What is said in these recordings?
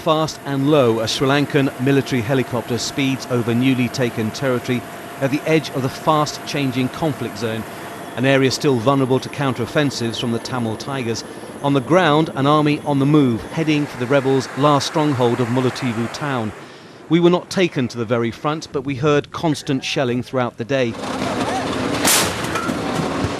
fast and low a Sri Lankan military helicopter speeds over newly taken territory at the edge of the fast-changing conflict zone, an area still vulnerable to counter-offensives from the Tamil Tigers. On the ground, an army on the move, heading for the rebels' last stronghold of Mullaitivu town. We were not taken to the very front, but we heard constant shelling throughout the day.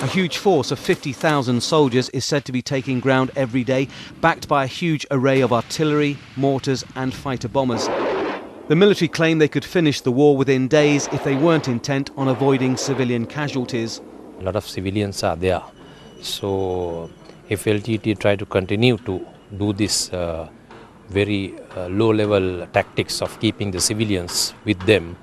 A huge force of 50,000 soldiers is said to be taking ground every day, backed by a huge array of artillery, mortars and fighter bombers. The military claim they could finish the war within days if they weren't intent on avoiding civilian casualties. A lot of civilians are there, so if LTT try to continue to do this very low-level tactics of keeping the civilians with them,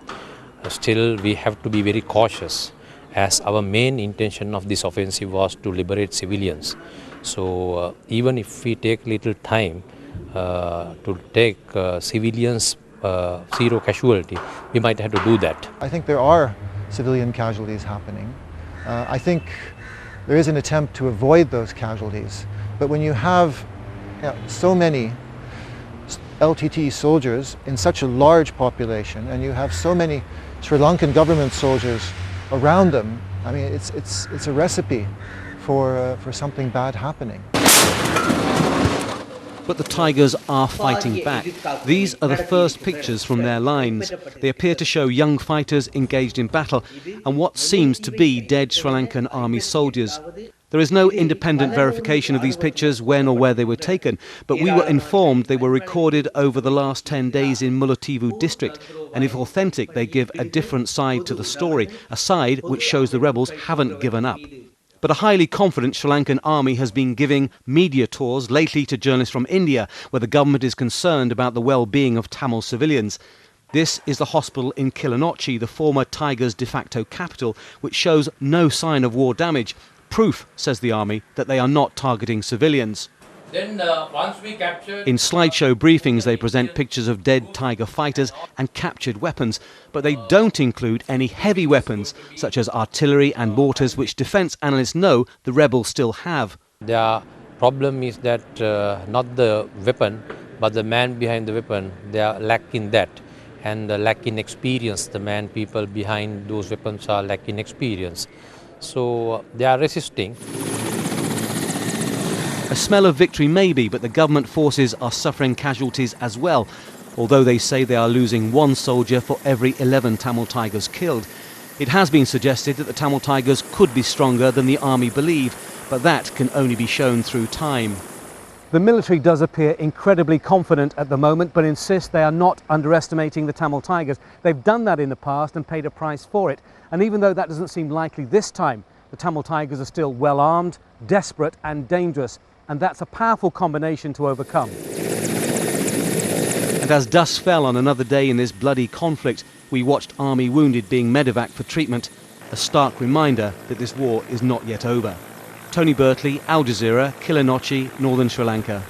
still we have to be very cautious, as our main intention of this offensive was to liberate civilians. So even if we take little time to take civilians zero casualty, we might have to do that. I think there are civilian casualties happening. I think there is an attempt to avoid those casualties, but when you have so many LTT soldiers in such a large population, and you have so many Sri Lankan government soldiers around them, I mean, it's a recipe for something bad happening. But the Tigers are fighting back. These are the first pictures from their lines. They appear to show young fighters engaged in battle and what seems to be dead Sri Lankan army soldiers. There is no independent verification of these pictures, when or where they were taken, but we were informed they were recorded over the last 10 days in Mullaitivu district, and if authentic, they give a different side to the story, a side which shows the rebels haven't given up. But a highly confident Sri Lankan army has been giving media tours lately to journalists from India, where the government is concerned about the well-being of Tamil civilians. This is the hospital in Kilinochchi, the former Tigers' de facto capital, which shows no sign of war damage. Proof, says the army, that they are not targeting civilians. Then once we captured... In slideshow briefings, they present pictures of dead Tiger fighters and captured weapons, but they don't include any heavy weapons, such as artillery and mortars, which defence analysts know the rebels still have. Their problem is that not the weapon, but the man behind the weapon. They are lacking that, and lacking experience. The people behind those weapons are lacking experience. So they are resisting. A smell of victory maybe, but the government forces are suffering casualties as well, although they say they are losing one soldier for every 11 Tamil Tigers killed. It has been suggested that the Tamil Tigers could be stronger than the army believe, but that can only be shown through time. The military does appear incredibly confident at the moment, but insists they are not underestimating the Tamil Tigers. They've done that in the past and paid a price for it. And even though that doesn't seem likely this time, the Tamil Tigers are still well armed, desperate and dangerous. And that's a powerful combination to overcome. And as dusk fell on another day in this bloody conflict, we watched army wounded being medevaced for treatment, a stark reminder that this war is not yet over. Tony Birtley, Al Jazeera, Kilinochchi, Northern Sri Lanka.